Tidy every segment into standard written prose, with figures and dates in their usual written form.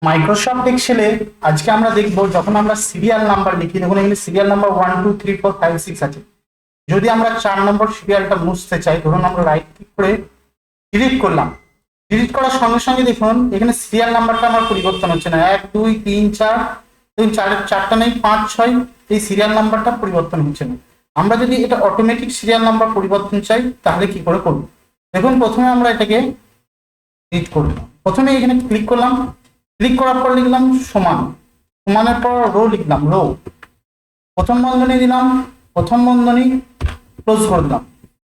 Microsoft এক্সেলে আজকে আমরা দেখব যখন আমরা সিরিয়াল নাম্বার লিখি, দেখুন এখানে সিরিয়াল নাম্বার 1 2 3 4 5 6 আছে। যদি আমরা 4 নম্বর সিরিয়ালটা মুছতে চাই, ধরুন আমরা রাইট ক্লিক করে ডিলিট করলাম। ডিলিট করার সঙ্গে সঙ্গে দেখুন এখানে সিরিয়াল নাম্বারটা আমার পরিবর্তন হচ্ছে না। 1 2 3 4, দেখুন চারটা নেই, 5 6, এই সিরিয়াল নাম্বারটা পরিবর্তন হচ্ছে না। আমরা যদি এটা অটোমেটিক সিরিয়াল নাম্বার পরিবর্তন চাই তাহলে কি করে করব? দেখুন প্রথমে আমরা এটাকে ডিলিট করলাম। প্রথমে এখানে ক্লিক করলাম, ক্লিক করার পর লিখলাম সমান, সমানের পর রো লিখলাম, রো প্রথম বন্ধনী দিলাম, প্রথম বন্ধনী ক্লোজ করে দিলাম।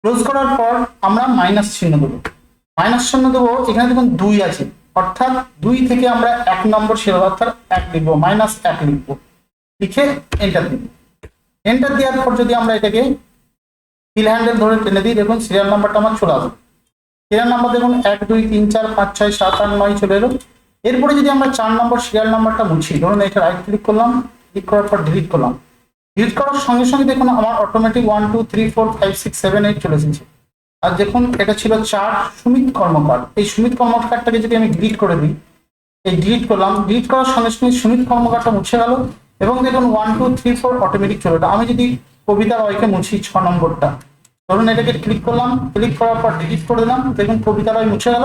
ক্লোজ করার পর আমরা মাইনাস চিহ্ন দেবো, মাইনাস চিহ্ন দেবো। এখানে দেখুন 2 আছে, অর্থাৎ 2 থেকে আমরা 1 নম্বর সিরিয়াল অর্থাৎ 1 লিখবো, -1 লিখবো, লিখে এন্টার দিব। এন্টার দেওয়ার পর যদি আমরা এটাকে ফিল হ্যান্ডেল ধরে টেনে দিই, দেখুন সিরিয়াল নাম্বারটা আমার চলে আসবে। সিরিয়াল নাম্বার দেখুন 1 2 3 4 5 6 7 8 9 চলে এলো। এরপরে যদি আমরা 4 নম্বর সিরিয়াল নাম্বারটা মুছি, ধরুন এটা রাইট ক্লিক করলাম, ক্লিক করার পর ডিলিট করলাম। ডিলিট করার সঙ্গে সঙ্গে দেখুন আমার অটোমেটিক 1 2 3 4 5 6 7 8 চলে এসেছে। আর দেখুন এটা ছিল 4 সুমিত কর্মকার। এই সুমিত কর্মকারটাকে যদি আমি ডিলিট করে দিই, এই ডিলিট করলাম, ডিলিট করার সঙ্গে সঙ্গে সুমিত কর্মকারটা মুছে গেল এবং দেখুন 1 2 3 4 অটোমেটিক চলে এলো। আমি যদি কবিতা রয়কে মুছি 6 নম্বরটা, ধরুন এটাকে ক্লিক করলাম, ক্লিক করার পর ডিলিট করে দিলাম, দেখুন কবিতা রয় মুছে গেল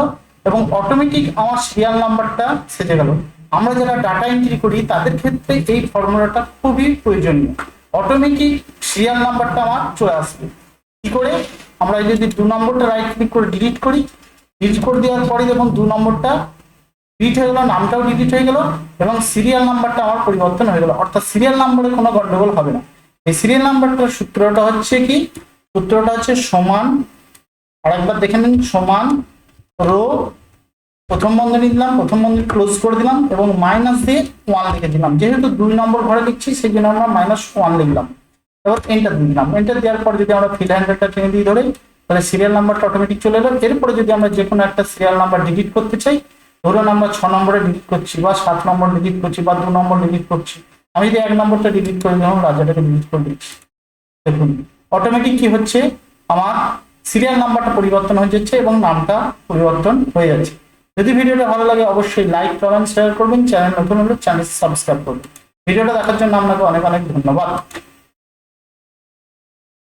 এবং অটোমেটিক আমার সিরিয়াল নাম্বারটা সেজে গেল। আমরা যারা ডাটা এন্ট্রি করি তাদের ক্ষেত্রে এই ফর্মুলাটা খুবই প্রয়োজনীয়। অটোমেটিক সিরিয়াল নাম্বারটা আমার চলে আসবে। কি করে? আমরা যদি 2 নম্বরটা রাইট ক্লিক করে ডিলিট করি, ডিলিট করে দেওয়ার পরে দেখুন 2 নম্বরটা ডিলিট হয়ে গেল, নামটাও ডিলিট হয়ে গেল এবং সিরিয়াল নাম্বারটা আমার পরিবর্তন হয়ে গেল। অর্থাৎ সিরিয়াল নাম্বারে কোনো গন্ডগোল হবে না। এই সিরিয়াল নাম্বারটার সূত্রটা হচ্ছে কি? সূত্রটা হচ্ছে সমান, আরেকবার দেখে নিন, সমান রো, প্রথম বন্ধনী দিলাম, প্রথম বন্ধনী ক্লোজ করে দিলাম এবং মাইনাস দিয়ে 1 লিখে দিলাম। যেহেতু 2 নম্বর ঘরে লিখছি সেই জন্য আমরা -1 লিখলাম। এবার এন্টার দিয়ে দিলাম। এন্টার দেওয়ার পর যদি আমরা ফিল হ্যান্ডেলটা টেনে দিয়ে ধরে, তাহলে সিরিয়াল নাম্বারটা অটোমেটিক চলে এলো। এরপরে যদি আমরা যে কোনো একটা সিরিয়াল নাম্বার ডিলিট করতে চাই, ধরুন আমরা 6 নম্বরে ডিলিট করছি বা 7 নম্বর ডিলিট করছি বা 2 নম্বর ডিলিট করছি, আমি যদি 1 নম্বরটা ডিলিট করে দিলাম, রাজাটাকে ডিলিট করে দিচ্ছি, দেখুন অটোমেটিক কি হচ্ছে, আমার সিরিয়াল নাম্বারটা পরিবর্তন হয়ে যাচ্ছে এবং নামটা পরিবর্তন হয়ে যাচ্ছে। যদি ভিডিওটা ভালো লাগে অবশ্যই লাইক কমেন্ট শেয়ার করবেন, চ্যানেল নতুন হলে চ্যানেল সাবস্ক্রাইব করবেন। ভিডিওটা দেখার জন্য আপনাকে অনেক অনেক ধন্যবাদ।